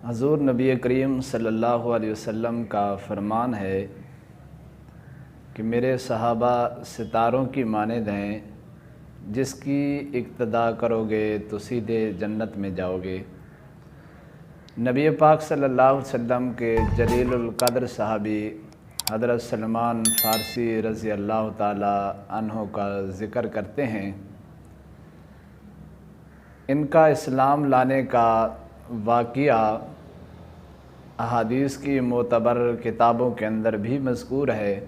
حضور نبی کریم صلی اللہ علیہ وسلم کا فرمان ہے کہ میرے صحابہ ستاروں کی مانند ہیں، جس کی اقتداء کرو گے تو سیدھے جنت میں جاؤ گے۔ نبی پاک صلی اللہ علیہ وسلم کے جلیل القدر صحابی حضرت سلمان فارسی رضی اللہ تعالی عنہ کا ذکر کرتے ہیں۔ ان کا اسلام لانے کا واقعہ احادیث کی معتبر کتابوں کے اندر بھی مذکور ہے۔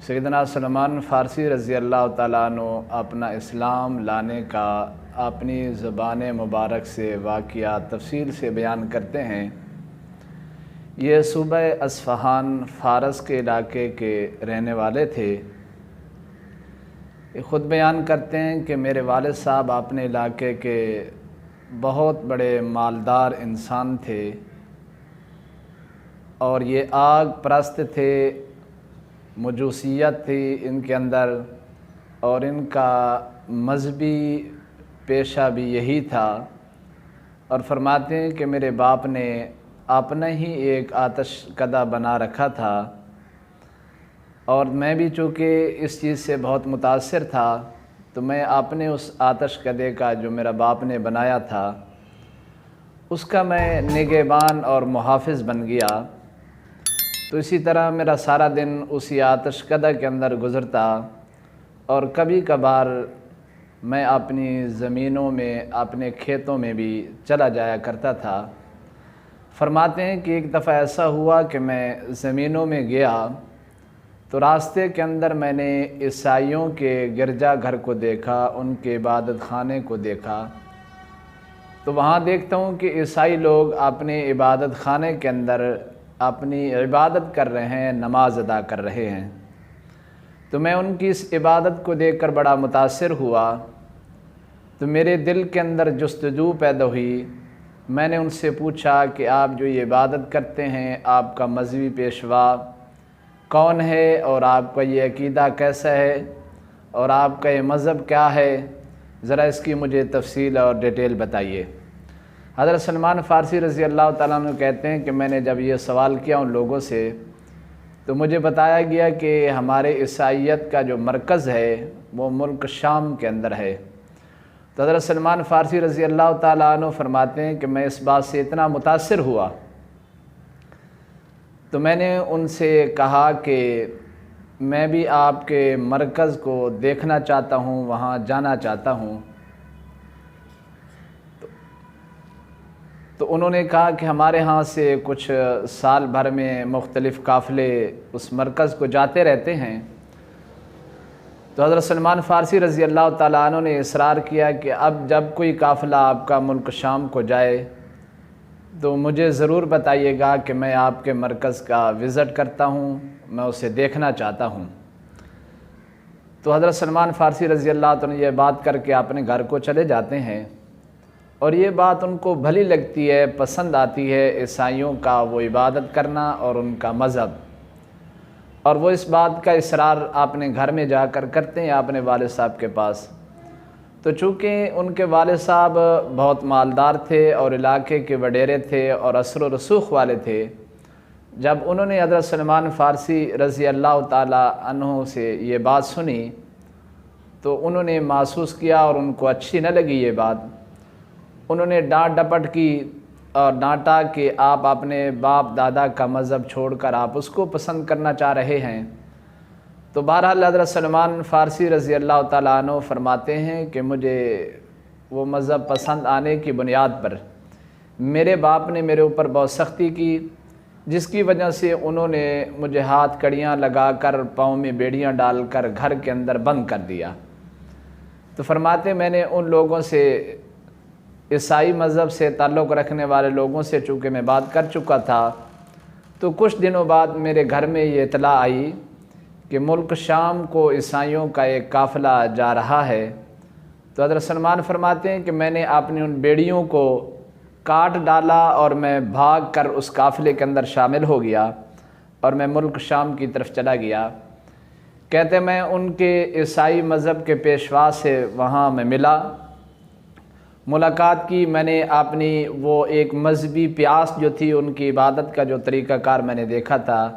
سیدنا سلمان فارسی رضی اللہ تعالیٰ عنہ اپنا اسلام لانے کا اپنی زبان مبارک سے واقعہ تفصیل سے بیان کرتے ہیں۔ یہ صوبہ اصفہان فارس کے علاقے کے رہنے والے تھے۔ یہ خود بیان کرتے ہیں کہ میرے والد صاحب اپنے علاقے کے بہت بڑے مالدار انسان تھے، اور یہ آگ پرست تھے، مجوسیت تھی ان کے اندر، اور ان کا مذہبی پیشہ بھی یہی تھا۔ اور فرماتے ہیں کہ میرے باپ نے اپنا ہی ایک آتش کدہ بنا رکھا تھا، اور میں بھی چونکہ اس چیز سے بہت متاثر تھا تو میں اپنے اس آتش کدے کا جو میرا باپ نے بنایا تھا اس کا میں نگہبان اور محافظ بن گیا۔ تو اسی طرح میرا سارا دن اسی آتش کدہ کے اندر گزرتا، اور کبھی کبھار میں اپنی زمینوں میں اپنے کھیتوں میں بھی چلا جایا کرتا تھا۔ فرماتے ہیں کہ ایک دفعہ ایسا ہوا کہ میں زمینوں میں گیا تو راستے کے اندر میں نے عیسائیوں کے گرجا گھر کو دیکھا، ان کے عبادت خانے کو دیکھا۔ تو وہاں دیکھتا ہوں کہ عیسائی لوگ اپنے عبادت خانے کے اندر اپنی عبادت کر رہے ہیں، نماز ادا کر رہے ہیں۔ تو میں ان کی اس عبادت کو دیکھ کر بڑا متاثر ہوا، تو میرے دل کے اندر جستجو پیدا ہوئی۔ میں نے ان سے پوچھا کہ آپ جو یہ عبادت کرتے ہیں، آپ کا مذہبی پیشوا کون ہے، اور آپ کا یہ عقیدہ کیسا ہے، اور آپ کا یہ مذہب کیا ہے، ذرا اس کی مجھے تفصیل اور ڈیٹیل بتائیے۔ حضرت سلمان فارسی رضی اللہ تعالیٰ عنہ کہتے ہیں کہ میں نے جب یہ سوال کیا ان لوگوں سے تو مجھے بتایا گیا کہ ہمارے عیسائیت کا جو مرکز ہے وہ ملک شام کے اندر ہے۔ تو حضرت سلمان فارسی رضی اللہ تعالیٰ عنہ فرماتے ہیں کہ میں اس بات سے اتنا متاثر ہوا تو میں نے ان سے کہا کہ میں بھی آپ کے مرکز کو دیکھنا چاہتا ہوں، وہاں جانا چاہتا ہوں۔ تو انہوں نے کہا کہ ہمارے ہاں سے کچھ سال بھر میں مختلف قافلے اس مرکز کو جاتے رہتے ہیں۔ تو حضرت سلمان فارسی رضی اللہ تعالیٰ عنہ نے اصرار کیا کہ اب جب کوئی قافلہ آپ کا ملک شام کو جائے تو مجھے ضرور بتائیے گا کہ میں آپ کے مرکز کا وزٹ کرتا ہوں، میں اسے دیکھنا چاہتا ہوں۔ تو حضرت سلمان فارسی رضی اللہ عنہ یہ بات کر کے اپنے گھر کو چلے جاتے ہیں، اور یہ بات ان کو بھلی لگتی ہے، پسند آتی ہے عیسائیوں کا وہ عبادت کرنا اور ان کا مذہب، اور وہ اس بات کا اصرار اپنے گھر میں جا کر کرتے ہیں اپنے والد صاحب کے پاس۔ تو چونکہ ان کے والد صاحب بہت مالدار تھے اور علاقے کے وڈیرے تھے اور اثر و رسوخ والے تھے، جب انہوں نے حضرت سلمان فارسی رضی اللہ تعالی عنہ سے یہ بات سنی تو انہوں نے محسوس کیا اور ان کو اچھی نہ لگی یہ بات۔ انہوں نے ڈانٹ ڈپٹ کی اور ڈانٹا کہ آپ اپنے باپ دادا کا مذہب چھوڑ کر آپ اس کو پسند کرنا چاہ رہے ہیں۔ تو بہرحال حضرت سلمان فارسی رضی اللہ تعالیٰ عنہ فرماتے ہیں کہ مجھے وہ مذہب پسند آنے کی بنیاد پر میرے باپ نے میرے اوپر بہت سختی کی، جس کی وجہ سے انہوں نے مجھے ہاتھ کڑیاں لگا کر پاؤں میں بیڑیاں ڈال کر گھر کے اندر بند کر دیا۔ تو فرماتے میں نے ان لوگوں سے، عیسائی مذہب سے تعلق رکھنے والے لوگوں سے چونکہ میں بات کر چکا تھا، تو کچھ دنوں بعد میرے گھر میں یہ اطلاع آئی کہ ملک شام کو عیسائیوں کا ایک قافلہ جا رہا ہے۔ تو حضرت سلمان فرماتے ہیں کہ میں نے اپنی ان بیڑیوں کو کاٹ ڈالا اور میں بھاگ کر اس قافلے کے اندر شامل ہو گیا اور میں ملک شام کی طرف چلا گیا۔ کہتے میں ان کے عیسائی مذہب کے پیشوا سے وہاں میں ملا، ملاقات کی، میں نے اپنی وہ ایک مذہبی پیاس جو تھی، ان کی عبادت کا جو طریقہ کار میں نے دیکھا تھا،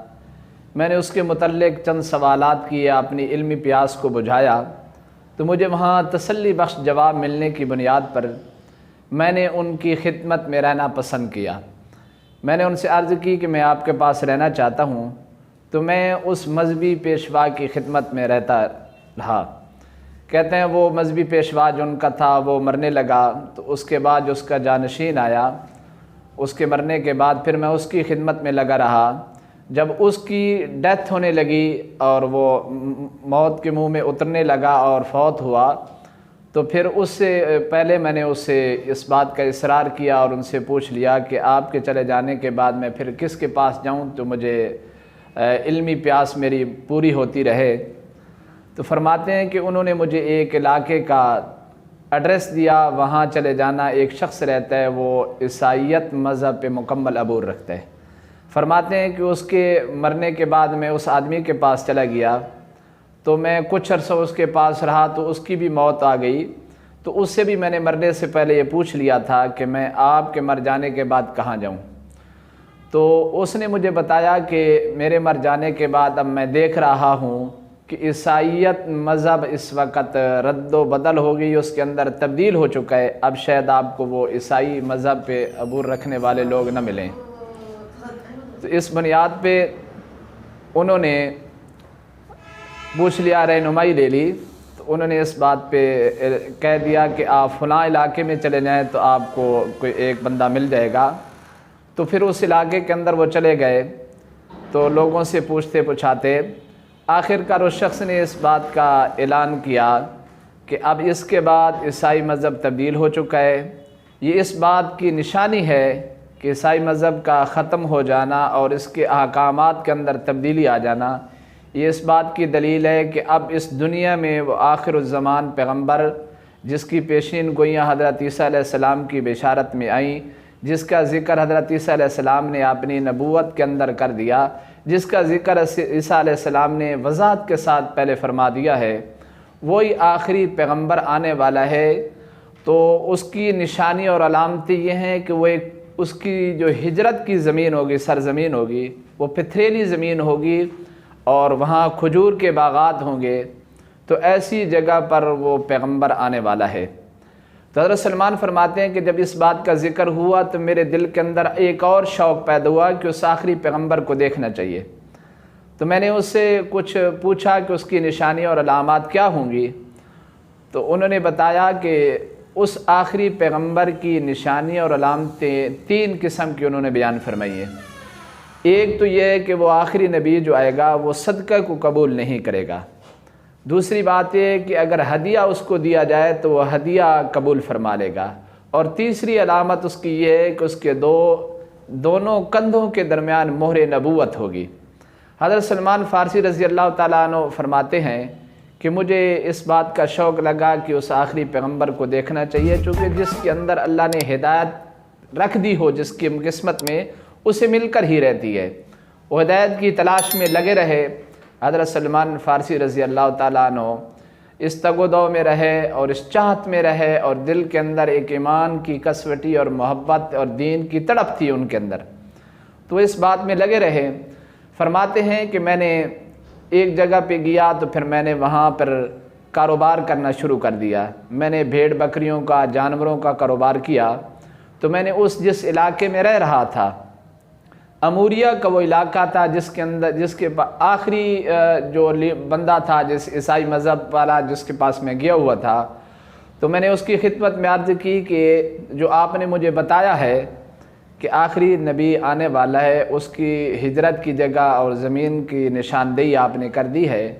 میں نے اس کے متعلق چند سوالات کیے، اپنی علمی پیاس کو بجھایا، تو مجھے وہاں تسلی بخش جواب ملنے کی بنیاد پر میں نے ان کی خدمت میں رہنا پسند کیا۔ میں نے ان سے عرض کی کہ میں آپ کے پاس رہنا چاہتا ہوں، تو میں اس مذہبی پیشوا کی خدمت میں رہتا رہا۔ کہتے ہیں وہ مذہبی پیشوا جو ان کا تھا وہ مرنے لگا، تو اس کے بعد جو اس کا جانشین آیا، اس کے مرنے کے بعد پھر میں اس کی خدمت میں لگا رہا۔ جب اس کی ڈیتھ ہونے لگی اور وہ موت کے منہ میں اترنے لگا اور فوت ہوا، تو پھر اس سے پہلے میں نے اس سے اس بات کا اصرار کیا اور ان سے پوچھ لیا کہ آپ کے چلے جانے کے بعد میں پھر کس کے پاس جاؤں تو مجھے علمی پیاس میری پوری ہوتی رہے۔ تو فرماتے ہیں کہ انہوں نے مجھے ایک علاقے کا ایڈریس دیا، وہاں چلے جانا، ایک شخص رہتا ہے وہ عیسائیت مذہب پہ مکمل عبور رکھتا ہے۔ فرماتے ہیں کہ اس کے مرنے کے بعد میں اس آدمی کے پاس چلا گیا، تو میں کچھ عرصہ اس کے پاس رہا، تو اس کی بھی موت آ گئی، تو اس سے بھی میں نے مرنے سے پہلے یہ پوچھ لیا تھا کہ میں آپ کے مر جانے کے بعد کہاں جاؤں۔ تو اس نے مجھے بتایا کہ میرے مر جانے کے بعد اب میں دیکھ رہا ہوں کہ عیسائیت مذہب اس وقت رد و بدل ہو گئی، اس کے اندر تبدیل ہو چکا ہے، اب شاید آپ کو وہ عیسائی مذہب پہ عبور رکھنے والے لوگ نہ ملیں۔ تو اس بنیاد پہ انہوں نے پوچھ لیا، رہنمائی لے لی، تو انہوں نے اس بات پہ کہہ دیا کہ آپ فلاں علاقے میں چلے جائیں تو آپ کو کوئی ایک بندہ مل جائے گا۔ تو پھر اس علاقے کے اندر وہ چلے گئے، تو لوگوں سے پوچھتے پوچھاتے آخرکار اس شخص نے اس بات کا اعلان کیا کہ اب اس کے بعد عیسائی مذہب تبدیل ہو چکا ہے۔ یہ اس بات کی نشانی ہے کہ عیسائی مذہب کا ختم ہو جانا اور اس کے احکامات کے اندر تبدیلی آ جانا، یہ اس بات کی دلیل ہے کہ اب اس دنیا میں وہ آخر الزمان پیغمبر جس کی پیشین گوئیاں حضرت عیسیٰ علیہ السلام کی بشارت میں آئیں، جس کا ذکر حضرت عیسیٰ علیہ السلام نے اپنی نبوت کے اندر کر دیا، جس کا ذکر عیسیٰ علیہ السلام نے وضاحت کے ساتھ پہلے فرما دیا ہے، وہی آخری پیغمبر آنے والا ہے۔ تو اس کی نشانی اور علامتیں یہ ہیں کہ وہ ایک اس کی جو ہجرت کی زمین ہوگی، سرزمین ہوگی، وہ پتھریلی زمین ہوگی اور وہاں کھجور کے باغات ہوں گے، تو ایسی جگہ پر وہ پیغمبر آنے والا ہے۔ تو حضرت سلمان فرماتے ہیں کہ جب اس بات کا ذکر ہوا تو میرے دل کے اندر ایک اور شوق پیدا ہوا کہ اس آخری پیغمبر کو دیکھنا چاہیے۔ تو میں نے اس سے کچھ پوچھا کہ اس کی نشانی اور علامات کیا ہوں گی، تو انہوں نے بتایا کہ اس آخری پیغمبر کی نشانی اور علامتیں تین قسم کی انہوں نے بیان فرمائی ہیں۔ ایک تو یہ ہے کہ وہ آخری نبی جو آئے گا وہ صدقہ کو قبول نہیں کرے گا۔ دوسری بات یہ ہے کہ اگر ہدیہ اس کو دیا جائے تو وہ ہدیہ قبول فرما لے گا۔ اور تیسری علامت اس کی یہ ہے کہ اس کے دونوں کندھوں کے درمیان مہر نبوت ہوگی۔ حضرت سلمان فارسی رضی اللہ تعالیٰ عنہ فرماتے ہیں کہ مجھے اس بات کا شوق لگا کہ اس آخری پیغمبر کو دیکھنا چاہیے، چونکہ جس کے اندر اللہ نے ہدایت رکھ دی ہو، جس کی قسمت میں، اسے مل کر ہی رہتی ہے، وہ ہدایت کی تلاش میں لگے رہے۔ حضرت سلمان فارسی رضی اللہ تعالیٰ عنہ اس تگ و دو میں رہے اور اس چاہت میں رہے، اور دل کے اندر ایک ایمان کی کسوٹی اور محبت اور دین کی تڑپ تھی ان کے اندر، تو اس بات میں لگے رہے۔ فرماتے ہیں کہ میں نے ایک جگہ پہ گیا تو پھر میں نے وہاں پر کاروبار کرنا شروع کر دیا۔ میں نے بھیڑ بکریوں کا، جانوروں کا کاروبار کیا۔ تو میں نے جس علاقے میں رہ رہا تھا، اموریہ کا وہ علاقہ تھا جس کے آخری جو بندہ تھا، جس عیسائی مذہب والا جس کے پاس میں گیا ہوا تھا، تو میں نے اس کی خدمت میں عرض کی کہ جو آپ نے مجھے بتایا ہے کہ آخری نبی آنے والا ہے، اس کی ہجرت کی جگہ اور زمین کی نشاندہی آپ نے کر دی ہے،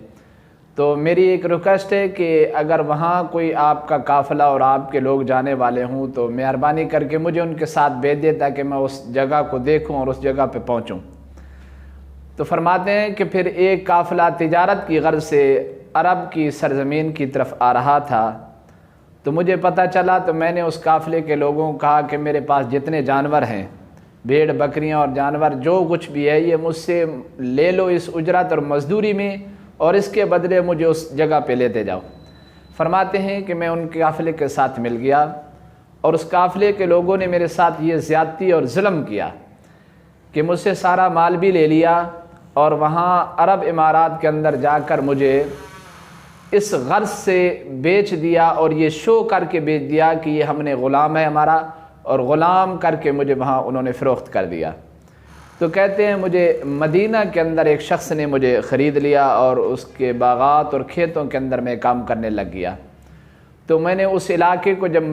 تو میری ایک ریکویسٹ ہے کہ اگر وہاں کوئی آپ کا قافلہ اور آپ کے لوگ جانے والے ہوں تو مہربانی کر کے مجھے ان کے ساتھ بھیج دے تاکہ میں اس جگہ کو دیکھوں اور اس جگہ پہ پہنچوں۔ تو فرماتے ہیں کہ پھر ایک قافلہ تجارت کی غرض سے عرب کی سرزمین کی طرف آ رہا تھا، تو مجھے پتہ چلا، تو میں نے اس قافلے کے لوگوں کو کہا کہ میرے پاس جتنے جانور ہیں، بھیڑ بکریاں اور جانور جو کچھ بھی ہے، یہ مجھ سے لے لو اس اجرت اور مزدوری میں، اور اس کے بدلے مجھے اس جگہ پہ لیتے جاؤ۔ فرماتے ہیں کہ میں ان کے قافلے کے ساتھ مل گیا اور اس قافلے کے لوگوں نے میرے ساتھ یہ زیادتی اور ظلم کیا کہ مجھ سے سارا مال بھی لے لیا اور وہاں عرب امارات کے اندر جا کر مجھے اس غرض سے بیچ دیا اور یہ شو کر کے بیچ دیا کہ یہ ہم نے غلام ہے ہمارا، اور غلام کر کے مجھے وہاں انہوں نے فروخت کر دیا۔ تو کہتے ہیں مجھے مدینہ کے اندر ایک شخص نے مجھے خرید لیا اور اس کے باغات اور کھیتوں کے اندر میں کام کرنے لگ گیا۔ تو میں نے اس علاقے کو جب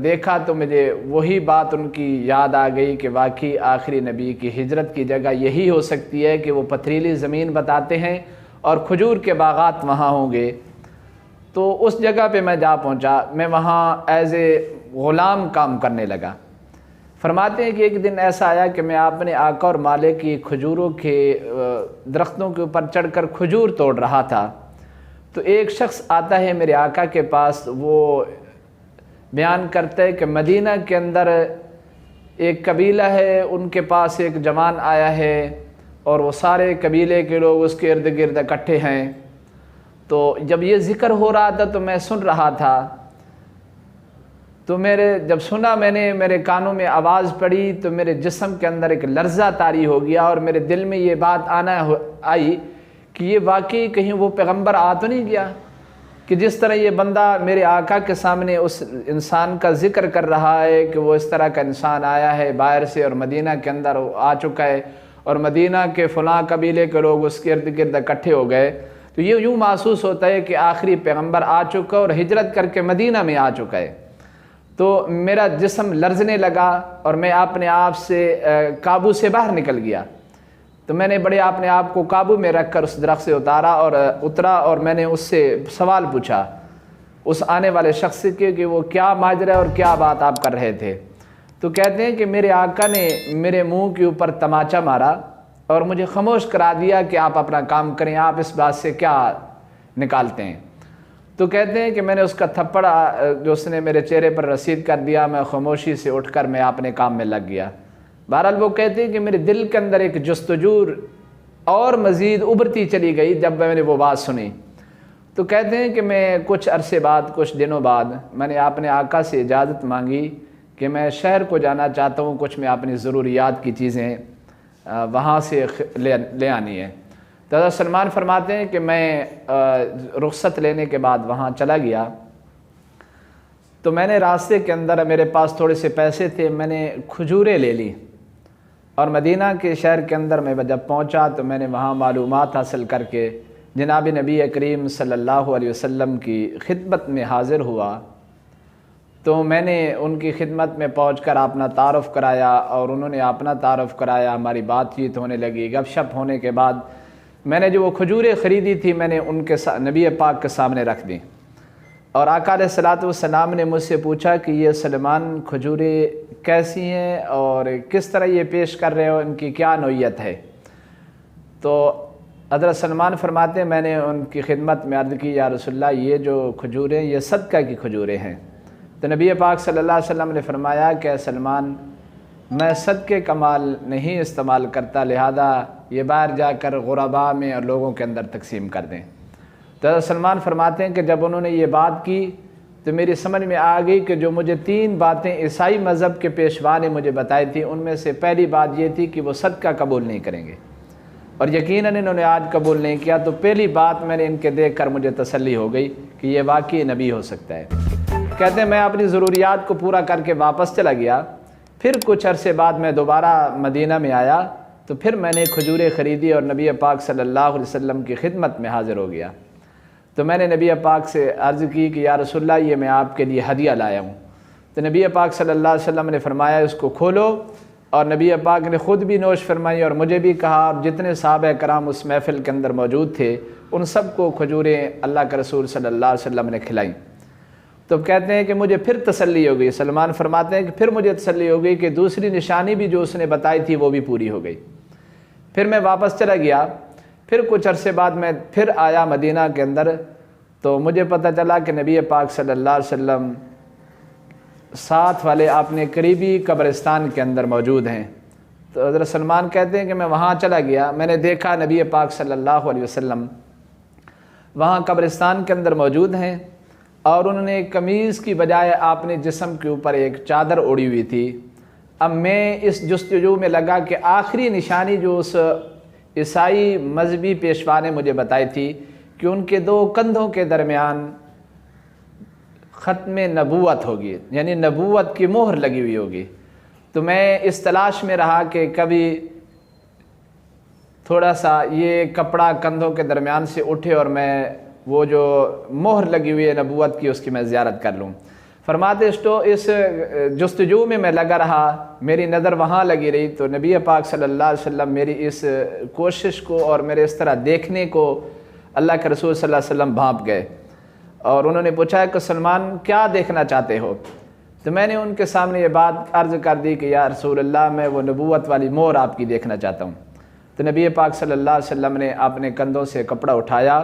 دیکھا تو مجھے وہی بات ان کی یاد آ گئی کہ واقعی آخری نبی کی ہجرت کی جگہ یہی ہو سکتی ہے کہ وہ پتھریلی زمین بتاتے ہیں اور کھجور کے باغات وہاں ہوں گے۔ تو اس جگہ پہ میں جا پہنچا، میں وہاں ایز اے غلام کام کرنے لگا۔ فرماتے ہیں کہ ایک دن ایسا آیا کہ میں اپنے آقا اور مالک کی کھجوروں کے درختوں کے اوپر چڑھ کر کھجور توڑ رہا تھا، تو ایک شخص آتا ہے میرے آقا کے پاس، وہ بیان کرتا ہے کہ مدینہ کے اندر ایک قبیلہ ہے، ان کے پاس ایک جوان آیا ہے اور وہ سارے قبیلے کے لوگ اس کے ارد گرد اکٹھے ہیں۔ تو جب یہ ذکر ہو رہا تھا تو میں سن رہا تھا، تو جب سنا میں نے، میرے کانوں میں آواز پڑی تو میرے جسم کے اندر ایک لرزہ طاری ہو گیا اور میرے دل میں یہ بات آئی کہ یہ واقعی کہیں وہ پیغمبر آ تو نہیں گیا کہ جس طرح یہ بندہ میرے آقا کے سامنے اس انسان کا ذکر کر رہا ہے کہ وہ اس طرح کا انسان آیا ہے باہر سے اور مدینہ کے اندر آ چکا ہے اور مدینہ کے فلاں قبیلے کے لوگ اس کے ارد گرد اکٹھے ہو گئے، تو یہ یوں محسوس ہوتا ہے کہ آخری پیغمبر آ چکا اور ہجرت کر کے مدینہ میں آ چکا ہے۔ تو میرا جسم لرزنے لگا اور میں اپنے آپ سے قابو سے باہر نکل گیا۔ تو میں نے بڑے اپنے آپ کو قابو میں رکھ کر اس درخت سے اترا اور میں نے اس سے سوال پوچھا اس آنے والے شخص کے کہ وہ کیا ماجرا ہے اور کیا بات آپ کر رہے تھے۔ تو کہتے ہیں کہ میرے آقا نے میرے منہ کے اوپر تماچا مارا اور مجھے خاموش کرا دیا کہ آپ اپنا کام کریں، آپ اس بات سے کیا نکالتے ہیں۔ تو کہتے ہیں کہ میں نے اس کا تھپڑ جو اس نے میرے چہرے پر رسید کر دیا، میں خاموشی سے اٹھ کر میں اپنے کام میں لگ گیا۔ بہرحال وہ کہتے ہیں کہ میرے دل کے اندر ایک جستجو اور مزید ابھرتی چلی گئی جب میں نے وہ بات سنی۔ تو کہتے ہیں کہ میں کچھ عرصے بعد، کچھ دنوں بعد میں نے اپنے آقا سے اجازت مانگی کہ میں شہر کو جانا چاہتا ہوں، کچھ میں اپنی ضروریات کی چیزیں وہاں سے لے آنی ہے۔ تو حضرت سلمان فرماتے ہیں کہ میں رخصت لینے کے بعد وہاں چلا گیا، تو میں نے راستے کے اندر میرے پاس تھوڑے سے پیسے تھے، میں نے کھجوریں لے لی اور مدینہ کے شہر کے اندر میں جب پہنچا تو میں نے وہاں معلومات حاصل کر کے جناب نبی کریم صلی اللہ علیہ وسلم کی خدمت میں حاضر ہوا۔ تو میں نے ان کی خدمت میں پہنچ کر اپنا تعارف کرایا اور انہوں نے اپنا تعارف کرایا، ہماری بات چیت ہونے لگی، گپ شپ ہونے کے بعد میں نے جو وہ کھجوریں خریدی تھی میں نے ان کے نبی پاک کے سامنے رکھ دی اور آقا علیہ الصلوۃ والسلام نے مجھ سے پوچھا کہ یہ سلمان کھجوریں کیسی ہیں اور کس طرح یہ پیش کر رہے ہو، ان کی کیا نوعیت ہے؟ تو حضرت سلمان فرماتے ہیں میں نے ان کی خدمت میں عرض کی یا رسول اللہ یہ جو کھجوریں یہ صدقہ کی کھجوریں ہیں۔ تو نبی پاک صلی اللہ علیہ وسلم نے فرمایا کہ سلمان میں صدقے کا مال نہیں استعمال کرتا، لہذا یہ باہر جا کر غرباء میں اور لوگوں کے اندر تقسیم کر دیں۔ تو حضرت سلمان فرماتے ہیں کہ جب انہوں نے یہ بات کی تو میری سمجھ میں آ گئی کہ جو مجھے 3 باتیں عیسائی مذہب کے پیشوا نے مجھے بتائی تھی ان میں سے پہلی بات یہ تھی کہ وہ صدقہ قبول نہیں کریں گے، اور یقیناً انہوں نے آج قبول نہیں کیا۔ تو پہلی بات میں نے ان کے دیکھ کر مجھے تسلی ہو گئی کہ یہ واقعی نبی ہو سکتا ہے۔ کہتے ہیں میں اپنی ضروریات کو پورا کر کے واپس چلا گیا، پھر کچھ عرصے بعد میں دوبارہ مدینہ میں آیا تو پھر میں نے کھجوریں خریدی اور نبی پاک صلی اللہ علیہ وسلم کی خدمت میں حاضر ہو گیا۔ تو میں نے نبی پاک سے عرض کی کہ یا رسول اللہ یہ میں آپ کے لیے ہدیہ لایا ہوں۔ تو نبی پاک صلی اللہ علیہ وسلم نے فرمایا اس کو کھولو، اور نبی پاک نے خود بھی نوش فرمائی اور مجھے بھی کہا، اور جتنے صحابہ کرام اس محفل کے اندر موجود تھے ان سب کو کھجوریں اللہ کے رسول صلی اللہ علیہ وسلم نے کھلائیں۔ تو کہتے ہیں کہ مجھے پھر تسلی ہو گئی، سلمان فرماتے ہیں کہ پھر مجھے تسلی ہو گئی کہ دوسری نشانی بھی جو اس نے بتائی تھی وہ بھی پوری ہو گئی۔ پھر میں واپس چلا گیا، پھر کچھ عرصے بعد میں پھر آیا مدینہ کے اندر، تو مجھے پتہ چلا کہ نبی پاک صلی اللہ علیہ وسلم ساتھ والے اپنے قریبی قبرستان کے اندر موجود ہیں۔ تو حضرت سلمان کہتے ہیں کہ میں وہاں چلا گیا، میں نے دیکھا نبی پاک صلی اللہ علیہ وسلم وہاں قبرستان کے اندر موجود ہیں اور انہوں نے قمیض کی بجائے اپنے جسم کے اوپر ایک چادر اوڑھی ہوئی تھی۔ اب میں اس جستجو میں لگا کہ آخری نشانی جو اس عیسائی مذہبی پیشوا نے مجھے بتائی تھی کہ ان کے دو کندھوں کے درمیان ختم نبوت ہوگی، یعنی نبوت کی مہر لگی ہوئی ہوگی۔ تو میں اس تلاش میں رہا کہ کبھی تھوڑا سا یہ کپڑا کندھوں کے درمیان سے اٹھے اور میں وہ جو مہر لگی ہوئی ہے نبوت کی اس کی میں زیارت کر لوں۔ فرماتے اس جستجو میں لگا رہا، میری نظر وہاں لگی رہی، تو نبی پاک صلی اللہ علیہ وسلم میری اس کوشش کو اور میرے اس طرح دیکھنے کو اللہ کے رسول صلی اللہ علیہ وسلم بھانپ گئے، اور انہوں نے پوچھا کہ سلمان کیا دیکھنا چاہتے ہو؟ تو میں نے ان کے سامنے یہ بات عرض کر دی کہ یا رسول اللہ میں وہ نبوت والی مہر آپ کی دیکھنا چاہتا ہوں۔ تو نبی پاک صلی اللہ علیہ وسلم نے اپنے کندھوں سے کپڑا اٹھایا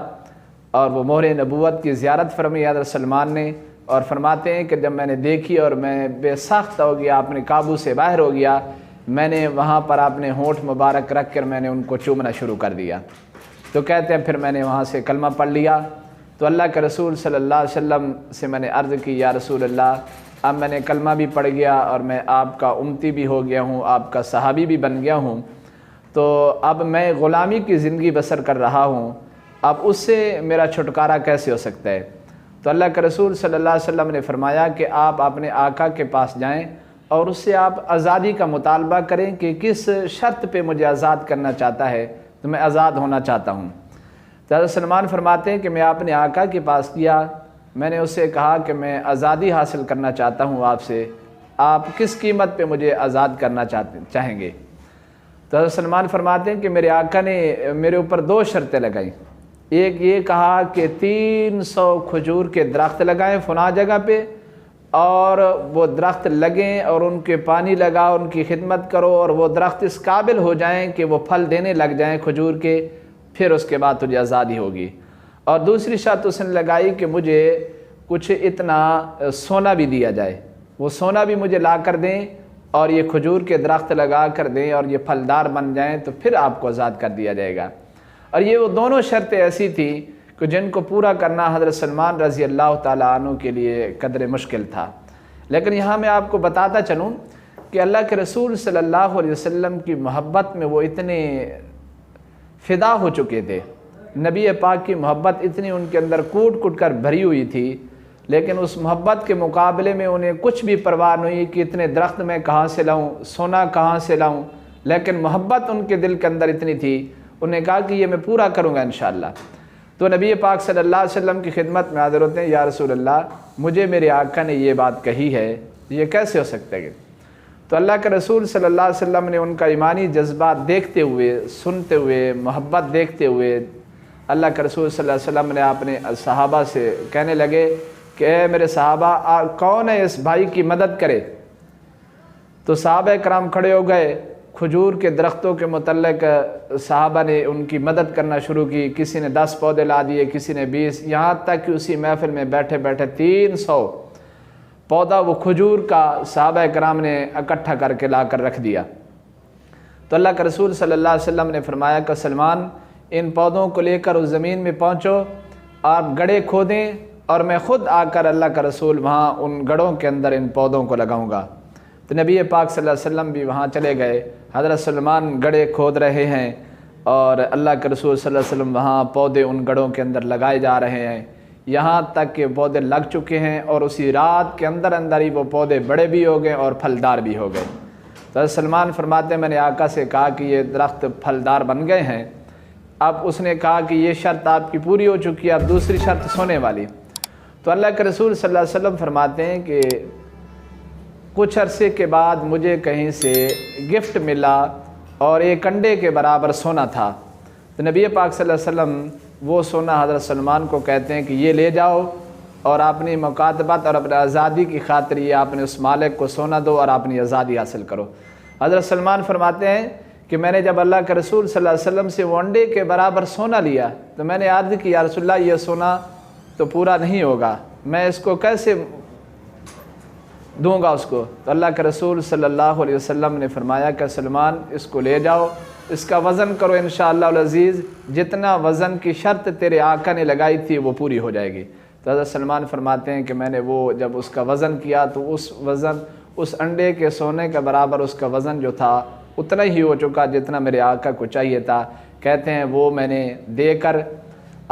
اور وہ مہر نبوت کی زیارت فرمائی حضرت سلمان نے، اور فرماتے ہیں کہ جب میں نے دیکھی اور میں بے ساختہ ہو گیا، اپنے قابو سے باہر ہو گیا، میں نے وہاں پر اپنے ہونٹ مبارک رکھ کر میں نے ان کو چومنا شروع کر دیا۔ تو کہتے ہیں پھر میں نے وہاں سے کلمہ پڑھ لیا۔ تو اللہ کے رسول صلی اللہ علیہ وسلم سے میں نے عرض کی یا رسول اللہ اب میں نے کلمہ بھی پڑھ گیا اور میں آپ کا امتی بھی ہو گیا ہوں، آپ کا صحابی بھی بن گیا ہوں، تو اب میں غلامی کی زندگی بسر کر رہا ہوں، اب اس سے میرا چھٹکارا کیسے ہو سکتا ہے؟ تو اللہ کے رسول صلی اللہ علیہ وسلم نے فرمایا کہ آپ اپنے آقا کے پاس جائیں اور اس سے آپ آزادی کا مطالبہ کریں کہ کس شرط پہ مجھے آزاد کرنا چاہتا ہے، تو میں آزاد ہونا چاہتا ہوں۔ تو حضرت سلمان فرماتے ہیں کہ میں اپنے آقا کے پاس گیا، میں نے اس سے کہا کہ میں آزادی حاصل کرنا چاہتا ہوں آپ سے، آپ کس قیمت پہ مجھے آزاد کرنا چاہیں گے؟ تو حضرت سلمان فرماتے ہیں کہ میرے آقا نے میرے اوپر دو شرطیں لگائیں۔ ایک یہ کہا کہ 300 کھجور کے درخت لگائیں فلاں جگہ پہ، اور وہ درخت لگیں اور ان کے پانی لگاؤ، ان کی خدمت کرو، اور وہ درخت اس قابل ہو جائیں کہ وہ پھل دینے لگ جائیں کھجور کے، پھر اس کے بعد تجھے آزادی ہوگی۔ اور دوسری شرط اس نے لگائی کہ مجھے کچھ اتنا سونا بھی دیا جائے، وہ سونا بھی مجھے لا کر دیں اور یہ کھجور کے درخت لگا کر دیں اور یہ پھلدار بن جائیں، تو پھر آپ کو آزاد کر دیا جائے گا۔ اور یہ وہ دونوں شرطیں ایسی تھی کہ جن کو پورا کرنا حضرت سلمان رضی اللہ تعالیٰ عنہ کے لیے قدر مشکل تھا۔ لیکن یہاں میں آپ کو بتاتا چلوں کہ اللہ کے رسول صلی اللہ علیہ وسلم کی محبت میں وہ اتنے فدا ہو چکے تھے، نبی پاک کی محبت اتنی ان کے اندر کوٹ کوٹ کر بھری ہوئی تھی، لیکن اس محبت کے مقابلے میں انہیں کچھ بھی پرواہ نہیں ہوئی کہ اتنے درخت میں کہاں سے لاؤں، سونا کہاں سے لاؤں، لیکن محبت ان کے دل کے اندر اتنی تھی، انہوں نے کہا کہ یہ میں پورا کروں گا انشاءاللہ۔ تو نبی پاک صلی اللہ علیہ وسلم کی خدمت میں حاضر ہوتے ہیں، یا رسول اللہ مجھے میرے آقا نے یہ بات کہی ہے، یہ کیسے ہو سکتا ہے؟ تو اللہ کے رسول صلی اللہ علیہ وسلم نے ان کا ایمانی جذبات دیکھتے ہوئے، سنتے ہوئے، محبت دیکھتے ہوئے، اللہ کے رسول صلی اللہ علیہ وسلم نے اپنے صحابہ سے کہنے لگے کہ اے میرے صحابہ کون ہے اس بھائی کی مدد کرے؟ تو صحابہ کرام کھڑے ہو گئے، کھجور کے درختوں کے متعلق صحابہ نے ان کی مدد کرنا شروع کی، کسی نے 10 پودے لا دیے، کسی نے 20، یہاں تک کہ اسی محفل میں بیٹھے بیٹھے 300 پودا وہ کھجور کا صحابہ کرام نے اکٹھا کر کے لا کر رکھ دیا۔ تو اللہ کے رسول صلی اللہ علیہ وسلم نے فرمایا کہ سلمان ان پودوں کو لے کر اس زمین میں پہنچو، آپ گڑھے کھودیں اور میں خود آ کر اللہ کا رسول وہاں ان گڑھوں کے اندر ان پودوں کو لگاؤں گا۔ تو نبی پاک صلی اللہ علیہ وسلم بھی وہاں چلے گئے، حضرت سلمان گڑھے کھود رہے ہیں اور اللہ کے رسول صلی اللہ علیہ وسلم وہاں پودے ان گڑھوں کے اندر لگائے جا رہے ہیں، یہاں تک کہ پودے لگ چکے ہیں اور اسی رات کے اندر اندر ہی وہ پودے بڑے بھی ہو گئے اور پھلدار بھی ہو گئے۔ تو حضرت سلمان فرماتے ہیں میں نے آقا سے کہا کہ یہ درخت پھلدار بن گئے ہیں، اب اس نے کہا کہ یہ شرط آپ کی پوری ہو چکی ہے، اب دوسری شرط سونے والی۔ تو اللہ کے رسول صلی اللہ علیہ وسلم فرماتے ہیں کہ کچھ عرصے کے بعد مجھے کہیں سے گفٹ ملا اور ایک انڈے کے برابر سونا تھا۔ تو نبی پاک صلی اللہ علیہ وسلم وہ سونا حضرت سلمان کو کہتے ہیں کہ یہ لے جاؤ اور اپنی مکاتبت اور اپنے آزادی کی خاطر یہ اپنے اس مالک کو سونا دو اور اپنی آزادی حاصل کرو۔ حضرت سلمان فرماتے ہیں کہ میں نے جب اللہ کے رسول صلی اللہ علیہ وسلم سے وہ انڈے کے برابر سونا لیا تو میں نے عرض کی یا رسول اللہ یہ سونا تو پورا نہیں ہوگا، میں اس کو کیسے دوں گا اس کو؟ تو اللہ کے رسول صلی اللہ علیہ وسلم نے فرمایا کہ سلمان اس کو لے جاؤ، اس کا وزن کرو انشاءاللہ العزیز، جتنا وزن کی شرط تیرے آقا نے لگائی تھی وہ پوری ہو جائے گی۔ تو حضرت سلمان فرماتے ہیں کہ میں نے وہ جب اس کا وزن کیا تو اس انڈے کے سونے کے برابر اس کا وزن جو تھا اتنا ہی ہو چکا جتنا میرے آقا کو چاہیے تھا۔ کہتے ہیں وہ میں نے دے کر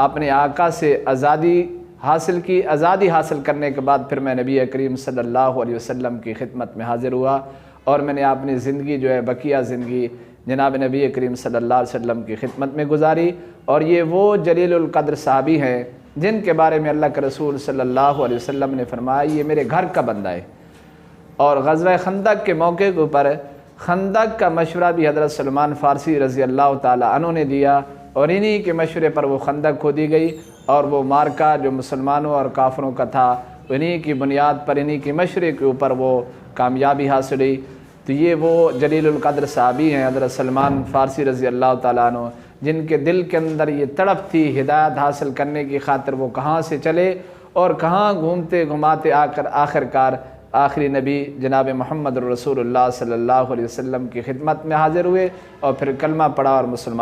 اپنے آقا سے آزادی حاصل کی۔ آزادی حاصل کرنے کے بعد پھر میں نبی کریم صلی اللہ علیہ وسلم کی خدمت میں حاضر ہوا، اور میں نے اپنی زندگی جو ہے بقیہ زندگی جناب نبی کریم صلی اللہ علیہ وسلم کی خدمت میں گزاری۔ اور یہ وہ جلیل القدر صحابی ہیں جن کے بارے میں اللہ کے رسول صلی اللہ علیہ وسلم نے فرمایا یہ میرے گھر کا بندہ ہے۔ اور غزوہ خندق کے موقع کے اوپر خندق کا مشورہ بھی حضرت سلمان فارسی رضی اللہ تعالیٰ عنہ نے دیا، اور انہی کے مشورے پر وہ خندق کھودی گئی، اور وہ مارکہ جو مسلمانوں اور کافروں کا تھا انہی کی بنیاد پر، انہی کے مشورے کے اوپر وہ کامیابی حاصل ہوئی۔ تو یہ وہ جلیل القدر صحابی ہیں حضرت سلمان فارسی رضی اللہ تعالیٰ عنہ، جن کے دل کے اندر یہ تڑپ تھی ہدایت حاصل کرنے کی خاطر وہ کہاں سے چلے اور کہاں گھومتے گھماتے آخرکار آخری نبی جناب محمد رسول اللہ صلی اللہ علیہ وسلم کی خدمت میں حاضر ہوئے، اور پھر کلمہ پڑھا اور مسلمان